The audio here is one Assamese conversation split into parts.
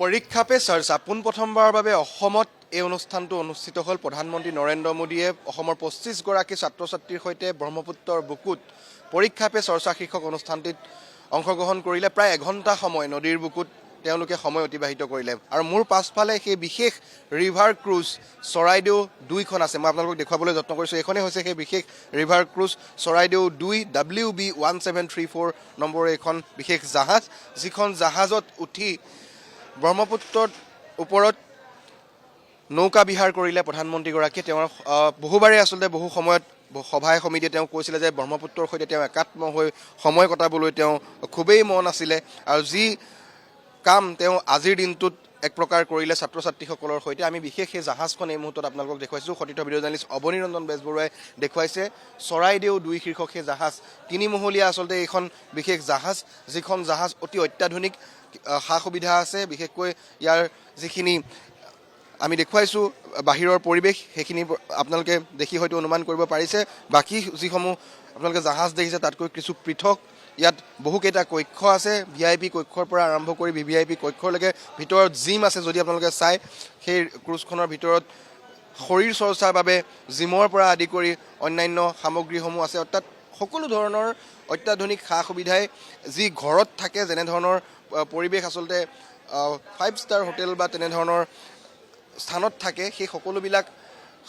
পৰীক্ষা পে চৰ্চা পোনপ্ৰথমবাৰৰ বাবে অসমত এই অনুষ্ঠানটো অনুষ্ঠিত হ'ল। প্ৰধানমন্ত্ৰী নৰেন্দ্ৰ মোদীয়ে অসমৰ ২৫গৰাকী ছাত্ৰ ছাত্ৰীৰ সৈতে ব্ৰহ্মপুত্ৰৰ বুকুত পৰীক্ষা পে চৰ্চা শীৰ্ষক অনুষ্ঠানটিত অংশগ্ৰহণ কৰিলে। প্ৰায় এঘণ্টা সময় নদীৰ বুকুত তেওঁলোকে সময় অতিবাহিত কৰিলে আৰু মোৰ পাছফালে সেই বিশেষ ৰিভাৰ ক্ৰুজ চৰাইদেউ ২খন আছে। মই আপোনালোকক দেখুৱাবলৈ যত্ন কৰিছোঁ। এইখনেই হৈছে সেই বিশেষ ৰিভাৰ ক্ৰুজ চৰাইদেউ ২ WB1734 নম্বৰৰ এইখন বিশেষ জাহাজ, যিখন জাহাজত উঠি ব্ৰহ্মপুত্ৰৰ ওপৰত নৌকা বিহাৰ কৰিলে প্ৰধানমন্ত্ৰীগৰাকীয়ে। তেওঁৰ বহুবাৰে আচলতে বহু সময়ত সভাই সমিতিয়ে তেওঁ কৈছিলে যে ব্ৰহ্মপুত্ৰৰ সৈতে তেওঁ একাত্ম হৈ সময় কটাবলৈ তেওঁ খুবেই মন আছিলে আৰু যি কাম তেওঁ আজিৰ দিনটোত এক প্ৰকাৰ কৰিলে ছাত্ৰ ছাত্ৰীসকলৰ সৈতে। আমি বিশেষ সেই জাহাজখন এই মুহূৰ্তত আপোনালোকক দেখুৱাইছোঁ। সতীৰ্থ ভিডিঅ' জাৰ্নেলিষ্ট অৱনীৰঞ্জন বেজবৰুৱাই দেখুৱাইছে চৰাইদেউ ২ শীৰ্ষক সেই জাহাজ। তিনিমহলীয়া আচলতে এইখন বিশেষ জাহাজ, যিখন জাহাজ অতি অত্যাধুনিক সা সুবিধা আছে। বিশেষকৈ ইয়াৰ যিখিনি আমি দেখুৱাইছোঁ বাহিৰৰ পৰিৱেশ, সেইখিনি আপোনালোকে দেখি হয়তো অনুমান কৰিব পাৰিছে। বাকী যিসমূহ আপোনালোকে জাহাজ দেখিছে তাতকৈ কিছু পৃথক। ইয়াত বহুকেইটা কক্ষ আছে, VIP কক্ষৰ পৰা আৰম্ভ কৰি VVIP কক্ষলৈকে। ভিতৰত জিম আছে, যদি আপোনালোকে চায় সেই ক্ৰুজখনৰ ভিতৰত শৰীৰ চৰ্চাৰ বাবে জিমৰ পৰা আদি কৰি অন্যান্য সামগ্ৰীসমূহ আছে। অৰ্থাৎ সকলো ধৰণৰ অত্যাধুনিক সা সুবিধাই যি ঘৰত থাকে, যেনেধৰণৰ পৰিৱেশ আচলতে 5 ষ্টাৰ হোটেল বা তেনেধৰণৰ স্থানত থাকে, সেই সকলোবিলাক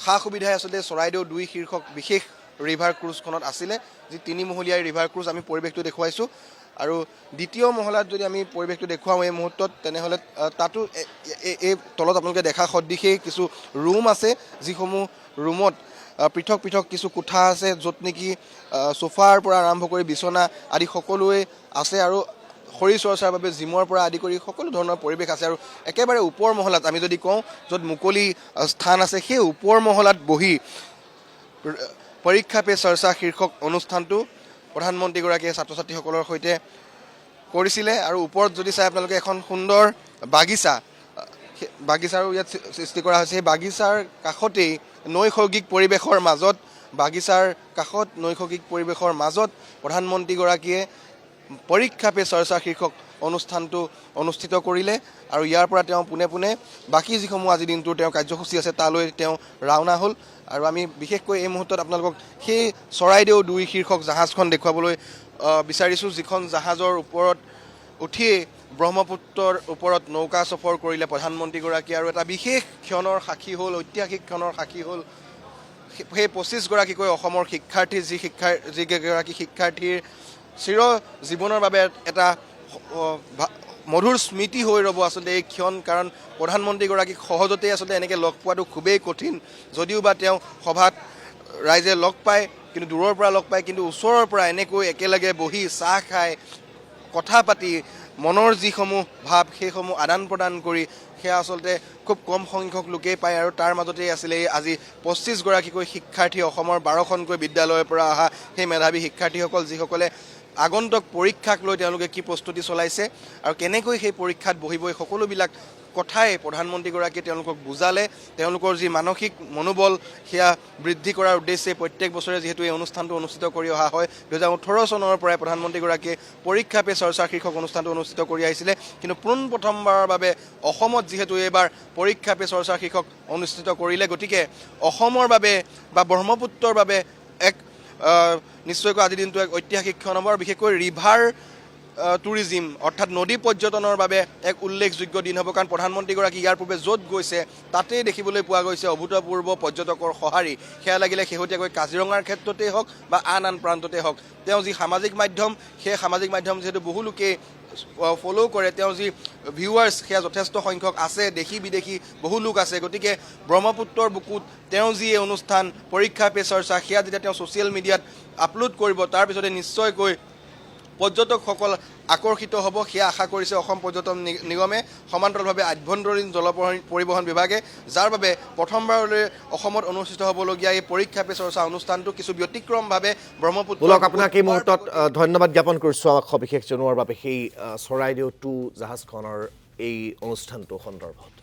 সা সুবিধাই আচলতে চৰাইদেউ ২ শীৰ্ষক বিশেষ ৰিভাৰ ক্ৰুজখনত আছিলে। যি তিনিমহলীয়া ৰিভাৰ ক্ৰুজ, আমি পৰিৱেশটো দেখুৱাইছোঁ। আৰু দ্বিতীয় মহলাত যদি আমি পৰিৱেশটো দেখুৱাওঁ এই মুহূৰ্তত, তেনেহ'লে তাতো এই তলত আপোনালোকে দেখা সদৃশেই কিছু ৰুম আছে, যিসমূহ ৰুমত পৃথক পৃথক কিছু কোঠা আছে, য'ত নেকি চোফাৰ পৰা আৰম্ভ কৰি বিচনা আদি সকলোৱে আছে আৰু শৰীৰ চৰ্চাৰ বাবে জিমৰ পৰা আদি কৰি সকলো ধৰণৰ পৰিৱেশ আছে। আৰু একেবাৰে ওপৰ মহলাত আমি যদি কওঁ, য'ত মুকলি স্থান আছে, সেই ওপৰ মহলাত বহি পৰীক্ষা পে চৰ্চা শীৰ্ষক অনুষ্ঠানটো প্ৰধানমন্ত্ৰীগৰাকীয়ে ছাত্ৰ ছাত্ৰীসকলৰ সৈতে কৰিছিলে। আৰু ওপৰত যদি চাই আপোনালোকে এখন সুন্দৰ বাগিচাৰো ইয়াত সৃষ্টি কৰা হৈছে। সেই বাগিচাৰ কাষতেই নৈসৰ্গিক পৰিৱেশৰ মাজত প্ৰধানমন্ত্ৰীগৰাকীয়ে পৰীক্ষা পে চৰ্চা শীৰ্ষক অনুষ্ঠানটো অনুষ্ঠিত কৰিলে। আৰু ইয়াৰ পৰা তেওঁ পোনে পোনে বাকী যিসমূহ আজি দিনটোৰ তেওঁৰ কাৰ্যসূচী আছে তালৈ তেওঁ ৰাওনা হ'ল। আৰু আমি বিশেষকৈ এই মুহূৰ্তত আপোনালোকক সেই চৰাইদেউ ২ শীৰ্ষক জাহাজখন দেখুৱাবলৈ বিচাৰিছোঁ, যিখন জাহাজৰ ওপৰত উঠিয়েই ব্ৰহ্মপুত্ৰৰ ওপৰত নৌকা চফৰ কৰিলে প্ৰধানমন্ত্ৰীগৰাকীয়ে। আৰু এটা বিশেষ ক্ষণৰ সাক্ষী হ'ল, ঐতিহাসিক ক্ষণৰ সাক্ষী হ'ল সেই ২৫গৰাকীকৈ অসমৰ শিক্ষাৰ্থী, যিকেইগৰাকী শিক্ষাৰ্থীৰ চিৰ জীৱনৰ বাবে এটা মধুৰ স্মৃতি হৈ ৰ'ব আচলতে এই ক্ষণ। কাৰণ প্ৰধানমন্ত্ৰীগৰাকীক সহজতেই আচলতে এনেকৈ লগ পোৱাটো খুবেই কঠিন। যদিও বা তেওঁ সভাত ৰাইজে লগ পায়, কিন্তু দূৰৰ পৰা লগ পায়, কিন্তু ওচৰৰ পৰা এনেকৈ একেলগে বহি চাহ খাই কথা পাতি মনৰ যিসমূহ ভাৱ সেইসমূহ আদান প্ৰদান কৰি, সেয়া আচলতে খুব কম সংখ্যক লোকেই পায়। আৰু তাৰ মাজতেই আছিলে এই আজি ২৫গৰাকীকৈ শিক্ষাৰ্থী, অসমৰ ১২খনকৈ বিদ্যালয়ৰ পৰা অহা সেই মেধাৱী শিক্ষাৰ্থীসকল, যিসকলে আগন্তুক পৰীক্ষাক লৈ তেওঁলোকে কি প্ৰস্তুতি চলাইছে আৰু কেনেকৈ সেই পৰীক্ষাত বহিব, এই সকলোবিলাক কথাই প্ৰধানমন্ত্ৰীগৰাকীয়ে তেওঁলোকক বুজালে। তেওঁলোকৰ যি মানসিক মনোবল সেয়া বৃদ্ধি কৰাৰ উদ্দেশ্যে প্ৰত্যেক বছৰে যিহেতু এই অনুষ্ঠানটো অনুষ্ঠিত কৰি অহা হয়, ২০১৮ চনৰ পৰাই প্ৰধানমন্ত্ৰীগৰাকীয়ে পৰীক্ষা পে চৰ্চা শীৰ্ষক অনুষ্ঠানটো অনুষ্ঠিত কৰি আহিছিলে। কিন্তু পোনপ্ৰথমবাৰৰ বাবে অসমত যিহেতু এইবাৰ পৰীক্ষা পে চৰ্চা শীৰ্ষক অনুষ্ঠিত কৰিলে, গতিকে অসমৰ বাবে বা ব্ৰহ্মপুত্ৰৰ বাবে এক নিশ্চয়কৈ আজিৰ দিনটো এক ঐতিহাসিক ক্ষণ হ'ব। আৰু বিশেষকৈ ৰিভাৰ টুৰিজিম অৰ্থাৎ নদী পৰ্যটনৰ বাবে এক উল্লেখযোগ্য দিন হ'ব। কাৰণ প্ৰধানমন্ত্ৰীগৰাকী ইয়াৰ পূৰ্বে য'ত গৈছে তাতেই দেখিবলৈ পোৱা গৈছে অভূতপূৰ্ব পৰ্যটকৰ সঁহাৰি। সেয়া লাগিলে শেহতীয়াকৈ কাজিৰঙাৰ ক্ষেত্ৰতেই হওক বা আন প্ৰান্ততেই হওক। তেওঁ যি সামাজিক মাধ্যম, সেই সামাজিক মাধ্যম যিহেতু বহু লোকে ফ'ল' কৰে, তেওঁ যি ভিউৱাৰ্ছ সেয়া যথেষ্ট সংখ্যক আছে, দেশী বিদেশী বহু লোক আছে। গতিকে ব্ৰহ্মপুত্ৰৰ বুকুত তেওঁ যি এই অনুষ্ঠান পৰীক্ষা পে চৰ্চা, সেয়া যেতিয়া তেওঁ ছ'চিয়েল মিডিয়াত আপলোড কৰিব, তাৰপিছতে নিশ্চয়কৈ পৰ্যটকসকল আকৰ্ষিত হ'ব, সেয়া আশা কৰিছে অসম পৰ্যটন নিগমে, সমান্তৰালভাৱে আভ্যন্তৰীণ জল পৰিবহণ বিভাগে, যাৰ বাবে প্ৰথমবাৰলৈ অসমত অনুষ্ঠিত হ'বলগীয়া এই পৰীক্ষা পে চৰ্চা অনুষ্ঠানটো কিছু ব্যতিক্ৰমভাৱে ব্ৰহ্মপুত্ৰ। আপোনাক এই মুহূৰ্তত ধন্যবাদ জ্ঞাপন কৰিছোঁ আমাক সবিশেষ জনোৱাৰ বাবে সেই চৰাইদেউ ২ জাহাজখনৰ এই অনুষ্ঠানটো সন্দৰ্ভত।